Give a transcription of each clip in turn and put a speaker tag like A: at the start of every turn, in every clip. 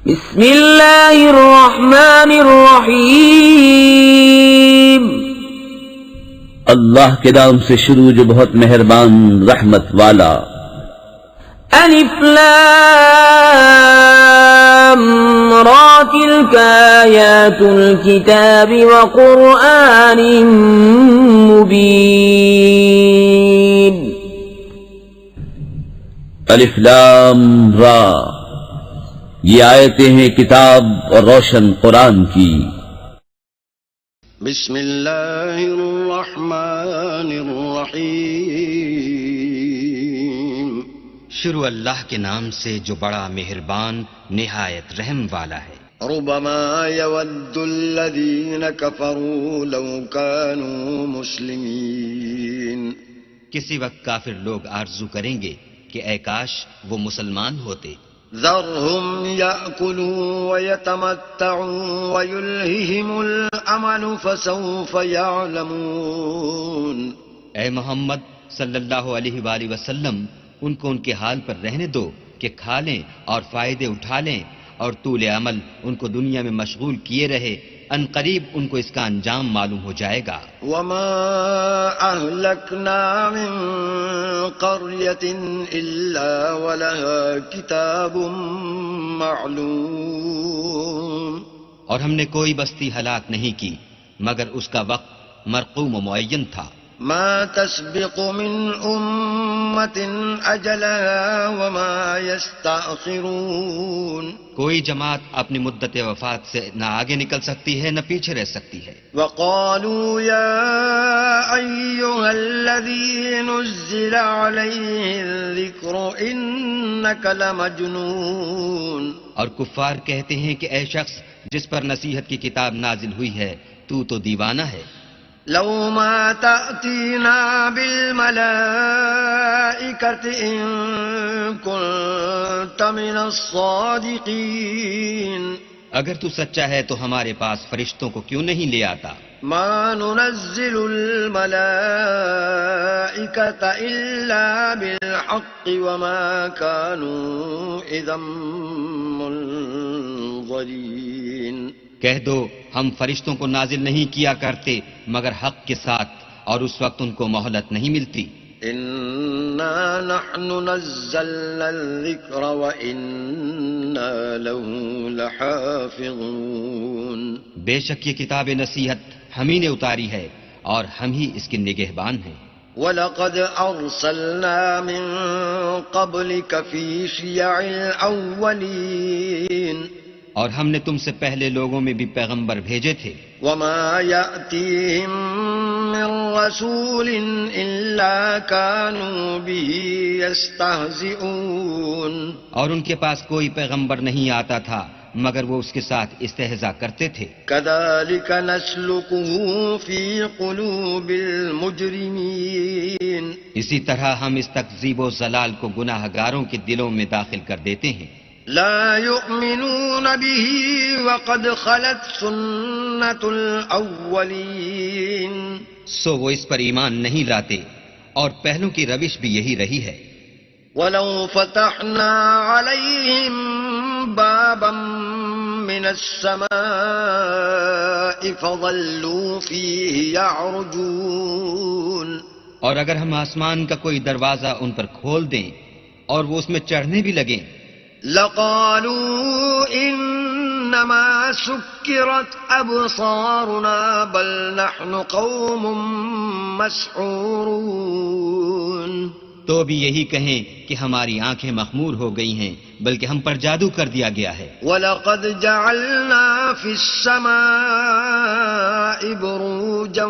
A: بسم اللہ الرحمن الرحیم
B: اللہ کے نام سے شروع جو بہت مہربان رحمت والا.
A: الف لام را تلک آیات الکتاب وقرآن مبین.
B: الف لام را، یہ آیتیں ہیں کتاب اور روشن قرآن کی.
C: بسم اللہ الرحمن الرحیم.
D: شروع اللہ کے نام سے جو بڑا مہربان نہایت رحم والا ہے.
C: ربما يود الذين كفروا لو كانوا مسلمين.
D: کسی وقت کافر لوگ آرزو کریں گے کہ اے کاش وہ مسلمان ہوتے.
C: ذرهم يأكلوا ويتمتعوا ويلههم الأمل فسوف يعلمون.
D: اے محمد صلی اللہ علیہ وآلہ وسلم، ان کو ان کے حال پر رہنے دو کہ کھا لیں اور فائدے اٹھا لیں، اور طول عمل ان کو دنیا میں مشغول کیے رہے. ان قریب ان کو اس کا انجام معلوم ہو جائے گا.
C: وما أهلكنا من قرية إلا ولها كتاب معلوم.
D: اور ہم نے کوئی بستی ہلاک نہیں کی مگر اس کا وقت مرقوم و معین تھا.
C: ما تسبق من أمة أجلها وما يستأخرون.
D: کوئی جماعت اپنی مدت وفات سے نہ آگے نکل سکتی ہے نہ پیچھے رہ سکتی ہے.
C: وقالوا يا أيها الذي نزل عليه الذكر إنك لمجنون.
D: اور کفار کہتے ہیں کہ اے شخص جس پر نصیحت کی کتاب نازل ہوئی ہے تو دیوانہ ہے.
C: لو ما تأتينا بالملائكة إن كنت من الصادقين.
D: اگر تو سچا ہے تو ہمارے پاس فرشتوں کو کیوں نہیں لے آتا.
C: ما ننزل الملائكة إلا بالحق وما كانوا إذا منظرين.
D: کہہ دو ہم فرشتوں کو نازل نہیں کیا کرتے مگر حق کے ساتھ، اور اس وقت ان کو مہلت نہیں ملتی.
C: إنا نحن نزلنا الذكر وإنا له لحافظون.
D: بے شک یہ کتاب نصیحت ہم ہی نے اتاری ہے اور ہم ہی اس کے نگہبان ہیں.
C: وَلَقَدْ أَرْسَلْنَا مِن قَبْلِكَ فِي شِيَعِ الْأَوَّلِينَ.
D: اور ہم نے تم سے پہلے لوگوں میں بھی پیغمبر بھیجے تھے.
C: وَمَا يَأْتِيهِم مِّن رَّسُولٍ إِلَّا كَانُوا بِهِ يَسْتَهْزِئُونَ.
D: اور ان کے پاس کوئی پیغمبر نہیں آتا تھا مگر وہ اس کے ساتھ استہزاء کرتے تھے.
C: كَذَلِكَ نَسْلُكُهُ فِي قُلُوبِ الْمُجْرِمِينَ.
D: اسی طرح ہم اس تکذیب و ضلال کو گناہ گاروں کے دلوں میں داخل کر دیتے ہیں.
C: لا يؤمنون به وقد خلت سنة الأولين.
D: سو وہ اس پر ایمان نہیں لاتے اور پہلوں کی روش بھی یہی رہی ہے.
C: ولو فتحنا عليهم بابا من السماء فظلوا فيه يعرجون.
D: اور اگر ہم آسمان کا کوئی دروازہ ان پر کھول دیں اور وہ اس میں چڑھنے بھی لگیں
C: لقالوا إنما سكرت أبصارنا بل نحن قوم مسحورون.
D: تو بھی یہی کہیں کہ ہماری آنکھیں مخمور ہو گئی ہیں بلکہ ہم پر جادو کر دیا گیا ہے.
C: وَلَقَدْ جَعَلْنَا فِي السَّمَاءِ بُرُوجًا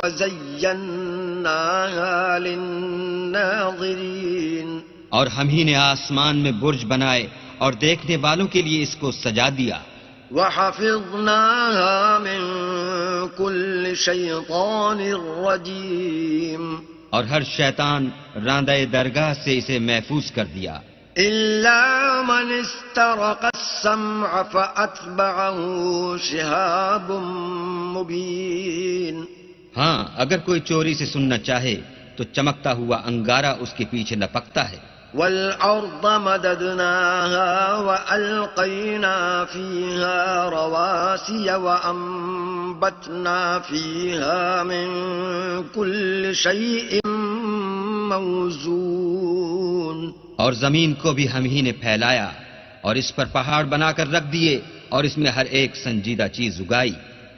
C: وَزَيَّنَّاهَا لِلنَّاظِرِينَ.
D: اور ہم ہی نے آسمان میں برج بنائے اور دیکھنے والوں کے لیے اس کو سجا دیا.
C: وَحَفِظْنَاهَا مِن كُلِّ شَيْطَانٍ رَّجِيمٍ.
D: اور ہر شیطان راندہ درگاہ سے اسے محفوظ کر دیا.
C: إِلَّا مَنِ اسْتَرَقَ السَّمْعَ فَأَتْبَعَهُ شِهَابٌ مُّبِينٌ.
D: ہاں اگر کوئی چوری سے سننا چاہے تو چمکتا ہوا انگارہ اس کے پیچھے لپکتا ہے.
C: والأرض مددناها وألقينا فيها رواسي وأنبتنا فيها من كل شيء موزون.
D: اور زمین کو بھی ہم ہی نے پھیلایا اور اس پر پہاڑ بنا کر رکھ دیے اور اس میں ہر ایک سنجیدہ چیز اگائی.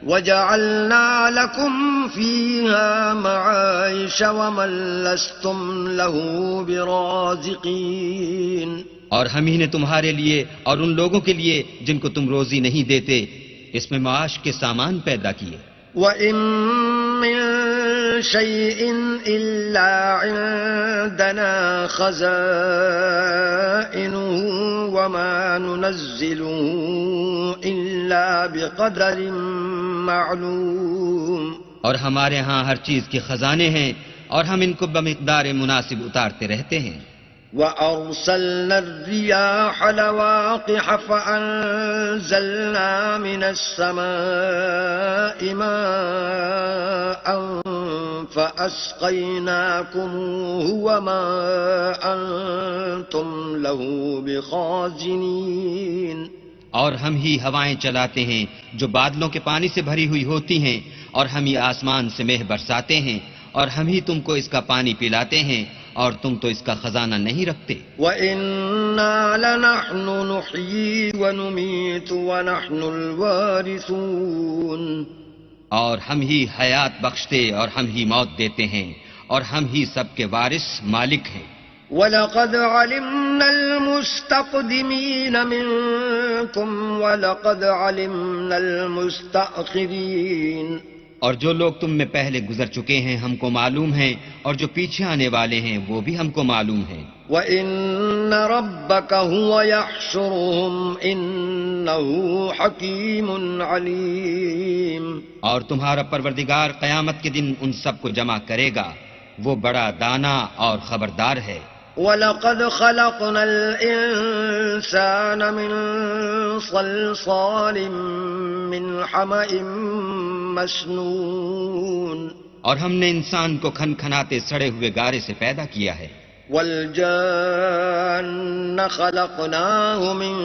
C: وَجَعَلْنَا لَكُمْ فِيهَا مَعَائِشَ وَمَن لَّسْتُمْ لَهُ بِرَازِقِينَ.
D: اور ہم ہی نے تمہارے لیے اور ان لوگوں کے لیے جن کو تم روزی نہیں دیتے اس میں معاش کے سامان پیدا کیے.
C: وَإِن مِّن شَيْءٍ إِلَّا عِندَنَا خَزَائِنُهُ وَمَا نُنَزِّلُهُ إِلَّا بِقَدَرٍ معلوم.
D: اور ہمارے ہاں ہر چیز کے خزانے ہیں اور ہم ان کو بمقدار مناسب اتارتے رہتے ہیں.
C: وَأَرْسَلْنَا الرِّيَاحَ لَوَاقِحَ فَأَنزَلْنَا مِنَ السَّمَاءِ مَاءً فَأَسْقَيْنَاكُمُوهُ وَمَا أَنتُمْ لَهُ بِخَازِنِينَ.
D: اور ہم ہی ہوائیں چلاتے ہیں جو بادلوں کے پانی سے بھری ہوئی ہوتی ہیں اور ہم ہی آسمان سے مہ برساتے ہیں اور ہم ہی تم کو اس کا پانی پلاتے ہیں اور تم تو اس کا خزانہ نہیں رکھتے.
C: وَإِنَّا لَنَحْنُ نُحْيِي وَنُمِيتُ وَنَحْنُ الْوَارِثُونَ.
D: اور ہم ہی حیات بخشتے اور ہم ہی موت دیتے ہیں اور ہم ہی سب کے وارث مالک ہیں.
C: وَلَقَدْ عَلِمْنَا الْمُسْتَقْدِمِينَ مِنكُمْ وَلَقَدْ عَلِمْنَا الْمُسْتَأْخِرِينَ.
D: اور جو لوگ تم میں پہلے گزر چکے ہیں ہم کو معلوم ہیں اور جو پیچھے آنے والے ہیں وہ بھی ہم کو معلوم ہیں.
C: وَإِنَّ رَبَّكَ هُوَ يَحْشُرُهُمْ إِنَّهُ حَكِيمٌ عَلِيمٌ.
D: اور تمہارا پروردگار قیامت کے دن ان سب کو جمع کرے گا، وہ بڑا دانا اور خبردار ہے.
C: وَلَقَدْ خَلَقْنَا الْإِنسَانَ مِنْ صَلْصَالٍ مِّنْ حَمَإٍ مسنون.
D: اور ہم نے انسان کو کھن کھناتے سڑے ہوئے گارے سے پیدا کیا ہے.
C: وَالْجَانَّ خَلَقْنَاهُ مِن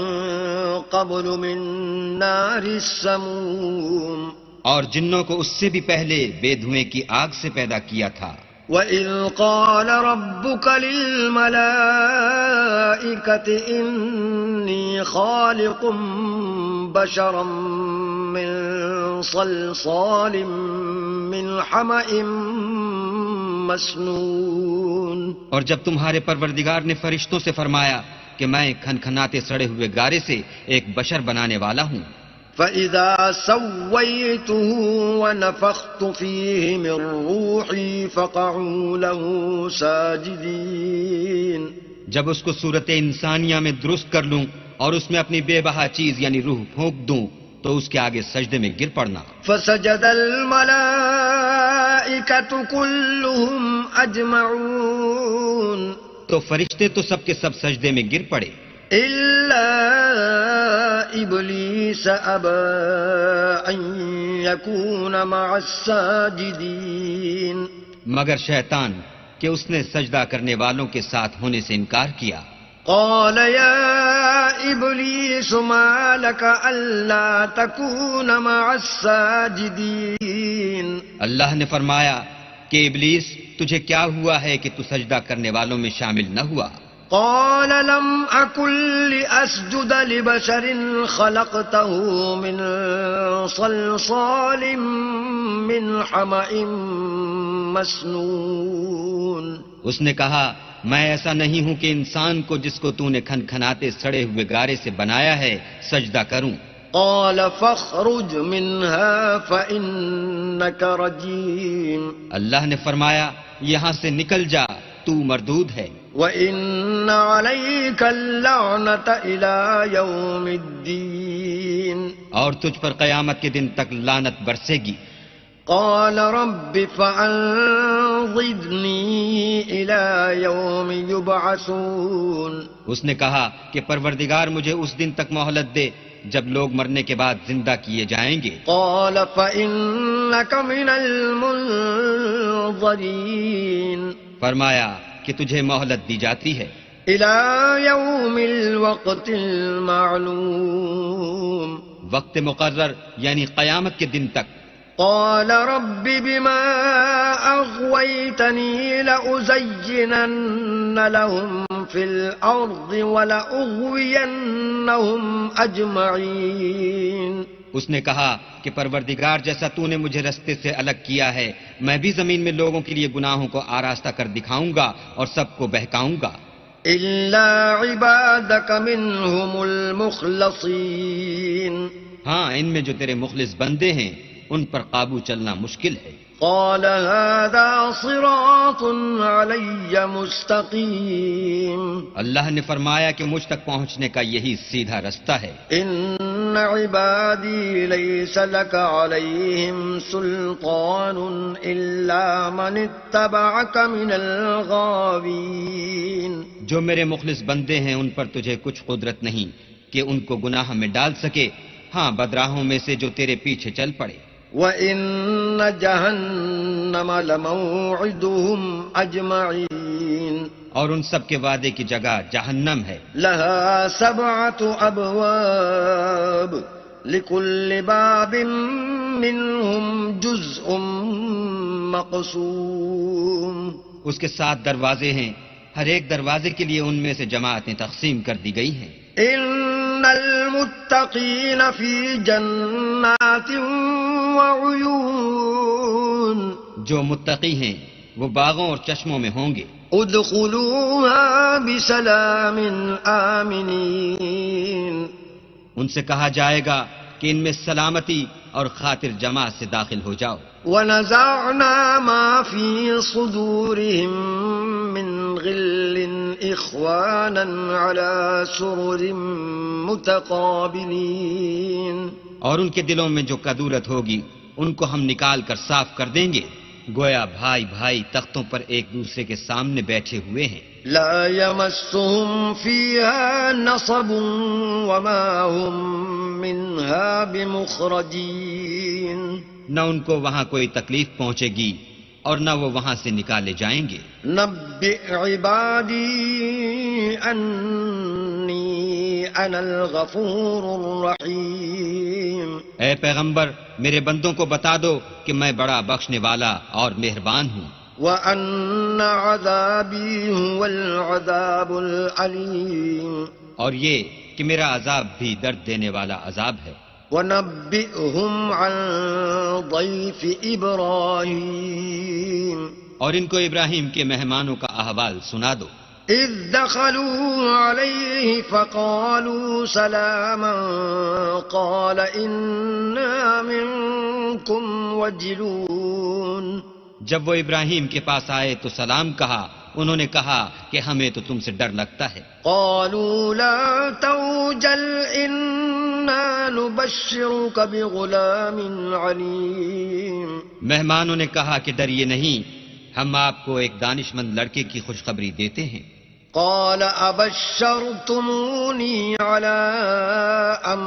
C: قَبْلُ مِن نَّارِ السَّمُومِ.
D: اور جنوں کو اس سے بھی پہلے بے دھوئیں کی آگ سے پیدا کیا تھا.
C: وَإِذْ قَالَ رَبُّكَ لِلْمَلَائِكَةِ إِنِّي خَالِقٌ بَشَرًا مِّن صَلْصَالٍ مِّنْ حَمَإٍ مسنون.
D: اور جب تمہارے پروردگار نے فرشتوں سے فرمایا کہ میں کھن کھناتے سڑے ہوئے گارے سے ایک بشر بنانے والا ہوں.
C: فَإِذَا سَوَّيْتُهُ وَنَفَخْتُ فِيهِ مِن رُّوحِي فَقَعُوا لَهُ سَاجِدِينَ.
D: جب اس کو صورت انسانیہ میں درست کر لوں اور اس میں اپنی بے بہا چیز یعنی روح پھونک دوں تو اس کے آگے سجدے میں گر پڑنا.
C: فَسَجَدَ الْمَلَائِكَةُ كُلُّهُمْ أَجْمَعُونَ.
D: تو فرشتے تو سب کے سب سجدے میں گر پڑے
C: إِلَّا إِبْلِيسَ أَبَىٰ أَن يَكُونَ مَعَ السَّاجِدِينَ.
D: مگر شیطان کہ اس نے سجدہ کرنے والوں کے ساتھ ہونے سے انکار کیا.
C: قال يا إبليس ما لك ألا تكون مع الساجدين.
D: اللہ نے فرمایا کہ ابلیس تجھے کیا ہوا ہے کہ تو سجدہ کرنے والوں میں شامل نہ ہوا.
C: قال لم أكن لأسجد لبشر خلقته من صلصال من حمأ مسنون.
D: اس نے کہا میں ایسا نہیں ہوں کہ انسان کو جس کو تو نے کھن کھناتے سڑے ہوئے گارے سے بنایا ہے سجدہ کروں.
C: قال فاخرج منها فإنك رجيم.
D: اللہ نے فرمایا یہاں سے نکل جا تو مردود ہے.
C: وَإِنَّ عَلَيْكَ اللَّعْنَةَ إِلَى يَوْمِ الدِّينِ.
D: اور تجھ پر قیامت کے دن تک لعنت برسے گی.
C: قال رب فأنظرني إلى يوم يبعثون.
D: اس نے کہا کہ پروردگار مجھے اس دن تک مہلت دے جب لوگ مرنے کے بعد زندہ کیے جائیں گے.
C: قال فإنك من المنظرين.
D: فرمایا کہ تجھے مہلت دی جاتی ہے.
C: إلى يوم الوقت المعلوم
D: وقت مقرر یعنی قیامت کے دن تک.
C: قال رب بما أغويتني لأزينن لهم في الأرض ولأغوينهم أجمعين.
D: اس نے کہا کہ پروردگار جیسا تو نے مجھے رستے سے الگ کیا ہے میں بھی زمین میں لوگوں کے لیے گناہوں کو آراستہ کر دکھاؤں گا اور سب کو بہکاؤں گا
C: إلا عبادك منهم المخلصين.
D: ہاں ان میں جو تیرے مخلص بندے ہیں ان پر قابو چلنا مشکل ہے.
C: قال هذا صراط علي مستقيم.
D: اللہ نے فرمایا کہ مجھ تک پہنچنے کا یہی سیدھا رستہ ہے.
C: إن عبادي ليس لك عليهم سلطان إلا من اتبعك من الغاوين.
D: جو میرے مخلص بندے ہیں ان پر تجھے کچھ قدرت نہیں کہ ان کو گناہ میں ڈال سکے، ہاں بدراہوں میں سے جو تیرے پیچھے چل پڑے.
C: وَإِنَّ جَهَنَّمَ لَمَوْعِدُهُمْ أَجْمَعِينَ.
D: اور ان سب کے وعدے کی جگہ جہنم ہے.
C: لَهَا 7 أَبْوَابٍ لِكُلِّ بَابٍ مِّنْهُمْ جُزْءٌ مَّقْسُومٌ.
D: اس کے 7 دروازے ہیں، ہر ایک دروازے کے لیے ان میں سے جماعتیں تقسیم کر دی گئی ہیں.
C: إِنَّ الْمُتَّقِينَ فِي جَنَّاتٍ وَعُيُونٍ.
D: جو متقی ہیں وہ باغوں اور چشموں میں ہوں گے.
C: ادخلوها بسلام آمنین.
D: ان سے کہا جائے گا کہ ان میں سلامتی اور خاطر جماعت سے داخل ہو جاؤ.
C: ونزعنا ما في صدورهم من غل إخوانا على سرر متقابلين.
D: اور ان کے دلوں میں جو کدورت ہوگی ان کو ہم نکال کر صاف کر دیں گے، گویا بھائی بھائی تختوں پر ایک دوسرے کے سامنے بیٹھے ہوئے ہیں.
C: لا يمسهم فيها نصب وما هم منها بمخرجين.
D: نہ ان کو وہاں کوئی تکلیف پہنچے گی اور نہ وہ وہاں سے نکالے جائیں گے.
C: نبئ عبادی انی انا الغفور الرحیم.
D: اے پیغمبر میرے بندوں کو بتا دو کہ میں بڑا بخشنے والا اور مہربان ہوں.
C: وَأَنَّ عَذَابِي هُوَ الْعَذَابُ الْعَلِيمُ.
D: اور یہ کہ میرا عذاب بھی درد دینے والا عذاب ہے.
C: وَنَبِّئْهُمْ عَنْ ضَيْفِ إِبْرَاهِيمَ.
D: اور ان کو ابراہیم کے مہمانوں کا احوال سنا دو.
C: إِذْ دَخَلُوا عَلَيْهِ فَقَالُوا سَلَامًا قَالَ إِنَّا مِنْكُمْ وَجِلُونَ.
D: جب وہ ابراہیم کے پاس آئے تو سلام کہا، انہوں نے کہا کہ ہمیں تو تم سے ڈر لگتا ہے.
C: قالوا لا توجل إنا نبشرك بغلام عليم.
D: مہمانوں نے کہا کہ ڈریے نہیں، ہم آپ کو ایک دانش مند لڑکے کی خوشخبری دیتے ہیں.
C: قال أبشرتموني على أن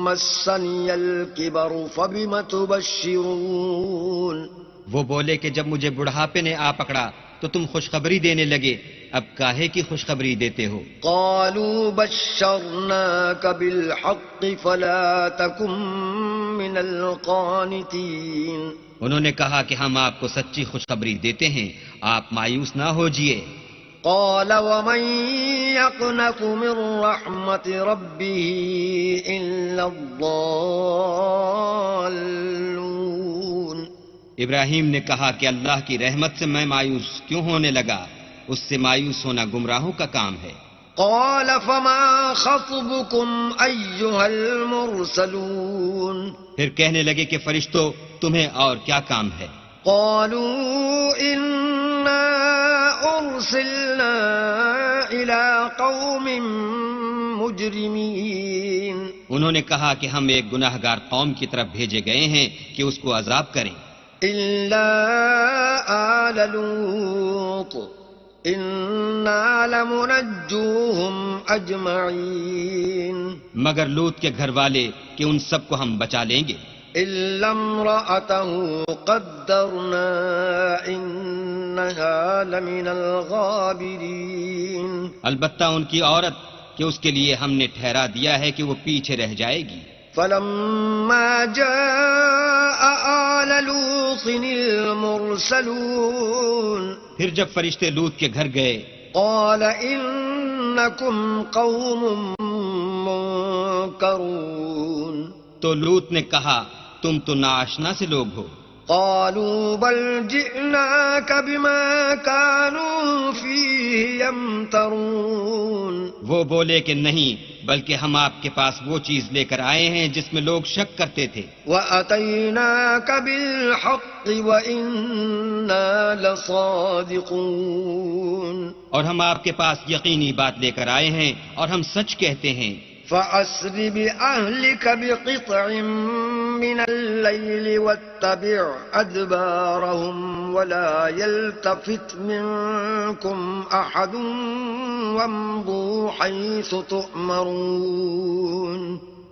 C: مسني الكبر فبم تبشرون.
D: وہ بولے کہ جب مجھے بڑھاپے نے آ پکڑا تو تم خوشخبری دینے لگے، اب کاہے کی خوشخبری دیتے ہو؟
C: قالوا بشرناك بالحق فلا تكن من القانتين.
D: انہوں نے کہا کہ ہم آپ کو سچی خوشخبری دیتے ہیں، آپ مایوس نہ ہوجئے.
C: قال ومن يقنط من رحمة ربه إلا الضالون.
D: ابراہیم نے کہا کہ اللہ کی رحمت سے میں مایوس کیوں ہونے لگا؟ اس سے مایوس ہونا گمراہوں کا کام ہے.
C: قال فما خطبكم أيها المرسلون.
D: پھر کہنے لگے کہ فرشتوں تمہیں اور کیا کام ہے؟
C: قالوا إنا أرسلنا إلى قوم مجرمين.
D: انہوں نے کہا کہ ہم ایک گناہ گار قوم کی طرف بھیجے گئے ہیں کہ اس کو عذاب کریں.
C: إلا آل لوط إنا لمنجوهم أجمعين.
D: مگر لوط کے گھر والے کہ ان سب کو ہم بچا لیں گے.
C: إلا امرأته قدرنا إن إنها لمن الغابرين
D: البتہ ان کی عورت کہ اس کے لیے ہم نے ٹھہرا دیا ہے کہ وہ پیچھے رہ جائے گی.
C: فلما جاء آل لوط المرسلون
D: پھر جب فرشتے لوط کے گھر گئے
C: قال إنكم قوم منكرون
D: تو لوط نے کہا تم تو ناآشنا سے لوگ ہو.
C: قالوا بل جئناك بما كانوا فيه يمترون
D: وہ بولے کہ نہیں بلکہ ہم آپ کے پاس وہ چیز لے کر آئے ہیں جس میں لوگ شک کرتے تھے.
C: وَأَتَيْنَاكَ بِالْحَقِّ وَإِنَّا لَصَادِقُونَ
D: اور ہم آپ کے پاس یقینی بات لے کر آئے ہیں اور ہم سچ کہتے ہیں.
C: فَأَسْرِ بِأَهْلِكَ بِقِطْعٍ مِّنَ اللَّيْلِ وَاتَّبِعْ أَدْبَارَهُمْ وَلَا يَلْتَفِتْ مِنكُمْ أَحَدٌ وَامْضُوا حَيْثُ تُؤْمَرُونَ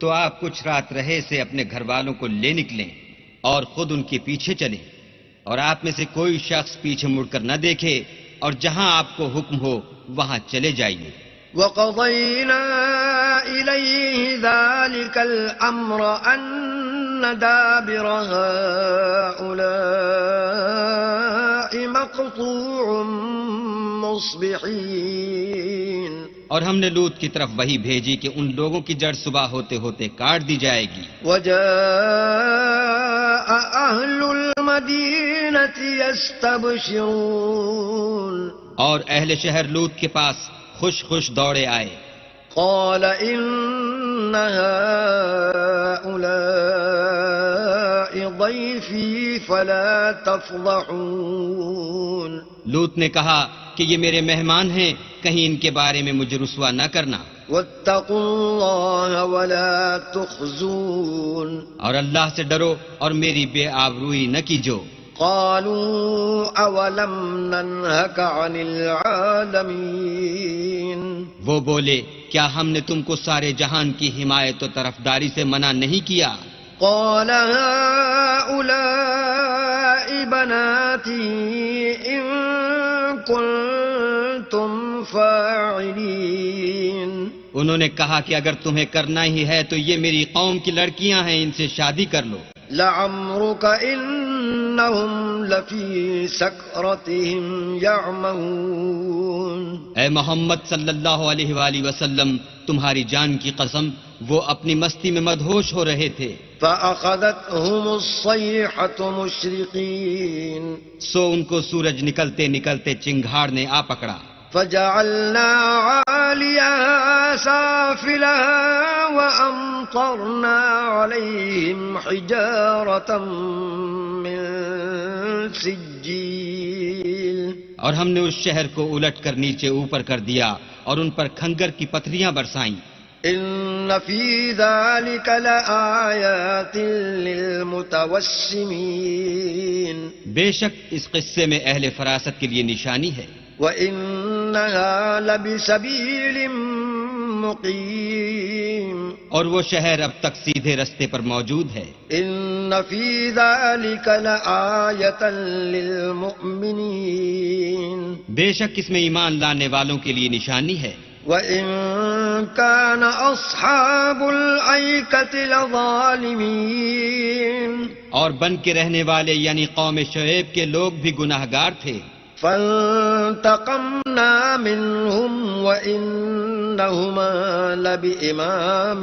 D: تو آپ کچھ رات رہے سے اپنے گھر والوں کو لے نکلیں اور خود ان کے پیچھے چلیں اور آپ میں سے کوئی شخص پیچھے مڑ کر نہ دیکھے اور جہاں آپ کو حکم ہو وہاں چلے جائیے.
C: وَقَضَيْنَا إِلَيْهِ ذَلِكَ الْأَمْرَ أَنَّ دَابِرَ هَؤُلَاءِ مَقْطُوعٌ مُصْبِحِينَ
D: اور ہم نے لوط کی طرف وحی بھیجی کہ ان لوگوں کی جڑ صبح ہوتے ہوتے کاٹ دی جائے گی.
C: وَجَاءَ أَهْلُ الْمَدِينَةِ يَسْتَبْشِرُونَ
D: اور اہل شہر لوط کے پاس خوش خوش دوڑے آئے.
C: قال إن هؤلاء ضيفي فلا تفضحون
D: لوط نے کہا کہ یہ میرے مہمان ہیں کہیں ان کے بارے میں مجھے رسوا نہ کرنا.
C: واتقوا الله ولا تخزون
D: اور اللہ سے ڈرو اور میری بے آبروئی نہ کیجو.
C: قالوا أولم ننهك عن العالمين
D: وہ بولے کیا ہم نے تم کو سارے جہان کی حمایت و طرفداری سے منع نہیں کیا؟
C: قال هؤلاء بناتي إن كنتم فاعلين
D: انہوں نے کہا کہ اگر تمہیں کرنا ہی ہے تو یہ میری قوم کی لڑکیاں ہیں، ان سے شادی کر لو.
C: لعمرك إنهم لفي سكرتهم يعمهون
D: اے محمد صلی اللہ علیہ وآلہ وسلم تمہاری جان کی قسم وہ اپنی مستی میں مدہوش ہو رہے تھے.
C: فأخذتهم الصيحة مشرقين
D: سو ان کو سورج نکلتے نکلتے چنگھاڑ نے آ پکڑا.
C: فجعلنا عاليها سافلها وأمطرنا عليهم حجارة من سجيل
D: اور ہم نے اس شہر کو الٹ کر نیچے اوپر کر دیا اور ان پر کھنگر کی پتھریاں برسائیں.
C: إن في ذلك لآيات للمتوسمين
D: بے شک اس قصے میں اہل فراست کے لیے نشانی ہے.
C: وَإِنَّهَا لَبِسَبِيلٍ مُقِيمٍ
D: اور وہ شہر اب تک سیدھے رستے پر موجود ہے.
C: إِنَّ فِي ذَلِكَ لَآيَةً لِّلْمُؤْمِنِينَ
D: بے شک اس میں ایمان لانے والوں کے لیے نشانی ہے.
C: وَإِن كَانَ أَصْحَابُ الْأَيْكَةِ لَظَالِمِينَ
D: اور بن کے رہنے والے یعنی قوم شعیب کے لوگ بھی گناہ گار تھے.
C: فانتقمنا منهم وإنهما لبإمام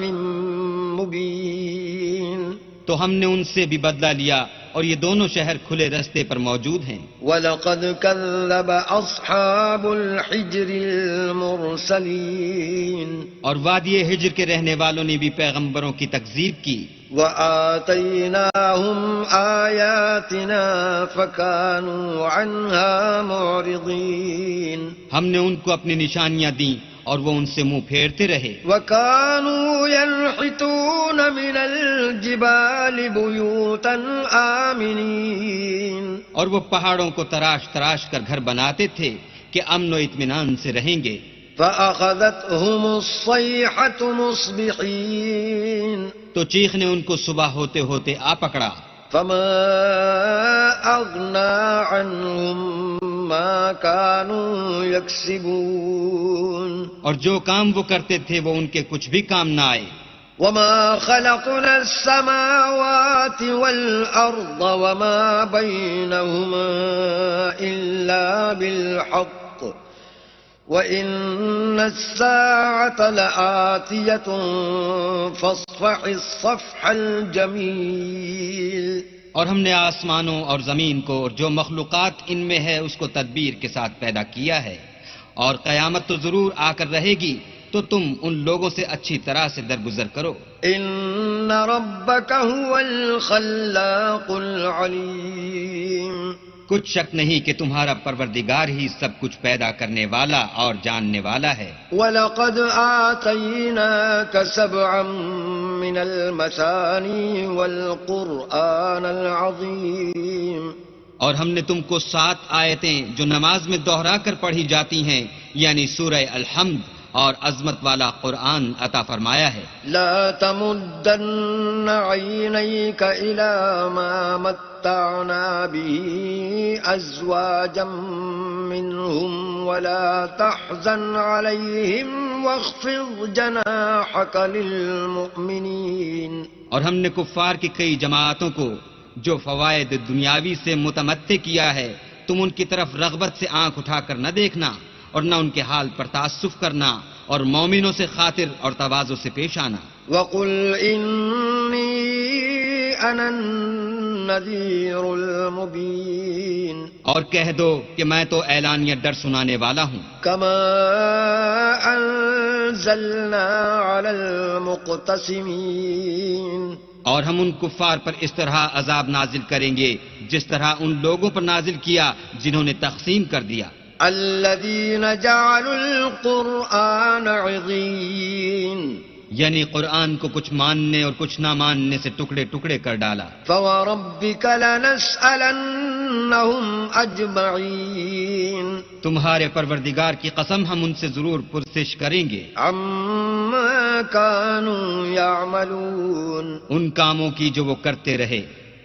C: مبين
D: تو ہم نے ان سے بھی بدلہ لیا اور یہ دونوں شہر کھلے رستے پر موجود ہیں.
C: وَلَقَدْ كَذَّبَ أَصْحَابُ الْحِجْرِ الْمُرْسَلِينَ
D: اور وادی ہجر کے رہنے والوں نے بھی پیغمبروں کی تکذیب کی.
C: وَآتَيْنَاهُمْ آيَاتِنَا فَكَانُوا عَنْهَا مُعْرِضِينَ
D: ہم نے ان کو اپنی نشانیاں دیں اور وہ ان سے منہ پھیرتے رہے.
C: وَكَانُوا يَنْحِتُونَ مِنَ الْجِبَالِ بُيُوتًا آمِنِينَ
D: اور وہ پہاڑوں کو تراش تراش کر گھر بناتے تھے کہ امن و اطمینان سے رہیں گے.
C: فَأَخَذَتْهُمُ الصَّيْحَةُ مُصْبِحِينَ
D: تو چیخ نے ان کو صبح ہوتے ہوتے آ پکڑا.
C: فَمَا أَغْنَى عَنْهُمْ ما كانوا يكسبون
D: اور جو کام وہ کرتے تھے وہ ان کے کچھ بھی کام نہ آئے.
C: وما خلقنا السماوات والأرض وما بينهما إلا بالحق وإن الساعة لآتية فاصفح الصفح الجميل.
D: اور ہم نے آسمانوں اور زمین کو اور جو مخلوقات ان میں ہے اس کو تدبیر کے ساتھ پیدا کیا ہے، اور قیامت تو ضرور آ کر رہے گی، تو تم ان لوگوں سے اچھی طرح سے درگزر کرو.
C: ان ربک هو الخلاق العلیم.
D: کچھ شک نہیں کہ تمہارا پروردگار ہی سب کچھ پیدا کرنے والا اور جاننے والا ہے.
C: وَلَقَدْ آتَيْنَاكَ سَبْعًا مِّنَ الْمَثَانِي وَالْقُرْآنَ الْعَظِيمِ.
D: اور ہم نے تم کو 7 آیتیں جو نماز میں دوہرا کر پڑھی جاتی ہیں، یعنی سورہ الحمد اور عظمت والا قرآن عطا فرمایا ہے.
C: لا تمدن عينيك إلى ما متعنا به أزواجا منهم ولا تحزن عليهم واخفض جناحك للمؤمنين.
D: اور ہم نے کفار کی کئی جماعتوں کو جو فوائد دنیاوی سے متمتع کیا ہے، تم ان کی طرف رغبت سے آنکھ اٹھا کر نہ دیکھنا اور نہ ان کے حال پر تعسف کرنا، اور مومنوں سے خاطر اور تواضع سے پیش آنا.
C: وَقُلْ إِنِّي أَنَا النَّذِيرُ الْمُبِينُ.
D: اور کہہ دو کہ میں تو اعلانیہ ڈر سنانے والا ہوں.
C: كَمَا أَنزَلْنَا عَلَى الْمُقْتَسِمِينَ.
D: اور ہم ان کفار پر اس طرح عذاب نازل کریں گے جس طرح ان لوگوں پر نازل کیا جنہوں نے تقسیم کر دیا.
C: الذين جعلوا القرآن عضين.
D: یعنی قرآن کو کچھ ماننے اور کچھ نہ ماننے سے ٹکڑے ٹکڑے کر ڈالا.
C: فوربك لنسألنهم أجمعين.
D: تمہارے پروردگار کی قسم ہم ان سے ضرور پرسش کریں گے
C: عما كانوا يعملون.
D: ان کاموں کی جو وہ کرتے رہے.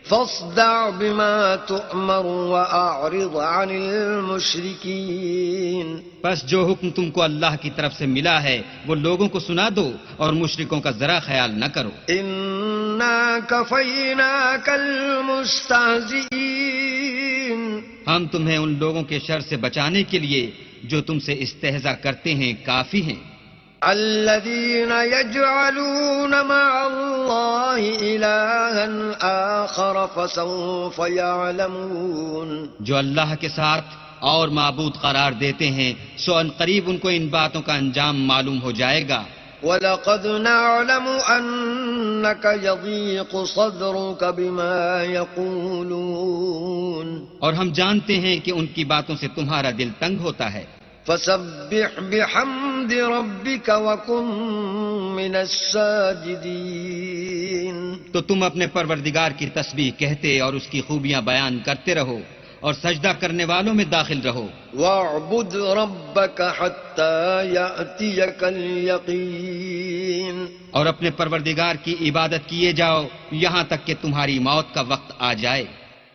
C: فاصدع بما تؤمر وأعرض عن المشركين.
D: بس جو حکم تم کو اللہ کی طرف سے ملا ہے وہ لوگوں کو سنا دو اور مشرکوں کا ذرا خیال نہ کرو.
C: إنا كفيناك المستهزئين.
D: ہم تمہیں ان لوگوں کے شر سے بچانے کے لیے جو تم سے استہزاء کرتے ہیں کافی ہیں.
C: الذين يجعلون مع الله إلها آخر فسوف يعلمون.
D: جو اللہ کے ساتھ اور معبود قرار دیتے ہیں سو ان قریب ان کو ان باتوں کا انجام معلوم ہو جائے گا.
C: وَلَقَدْ نَعْلَمُ أَنَّكَ يَضِيقُ صَدْرُكَ بِمَا يَقُولُونَ.
D: اور ہم جانتے ہیں کہ ان کی باتوں سے تمہارا دل تنگ ہوتا ہے.
C: فسبح بحمد ربك وكن من الساجدين.
D: تو تم اپنے پروردگار کی تسبیح کہتے اور اس کی خوبیاں بیان کرتے رہو اور سجدہ کرنے والوں میں داخل رہو.
C: واعبد ربك حتى يأتيك اليقين.
D: اور اپنے پروردگار کی عبادت کیے جاؤ یہاں تک کہ تمہاری موت کا وقت آ جائے.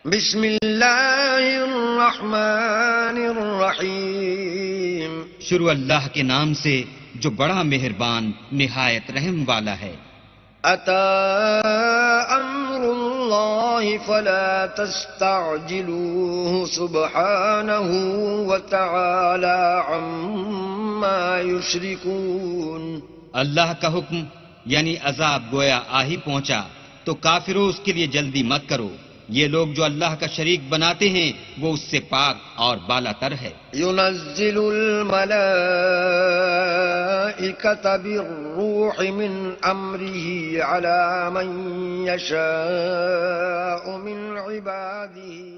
C: بسم اللہ الرحمن الرحیم.
D: شروع اللہ کے نام سے جو بڑا مہربان نہایت رحم والا ہے.
C: اتی امر اللہ فلا تستعجلوه سبحانہ وتعالی عما یشرکون.
D: اللہ کا حکم یعنی عذاب گویا آ ہی پہنچا تو کافروں اس کے لیے جلدی مت کرو. یہ لوگ جو اللہ کا شریک بناتے ہیں وہ اس سے پاک اور بالا تر ہے.
C: ينزل الملائكة بالروح من أمره على من يشاء من عباده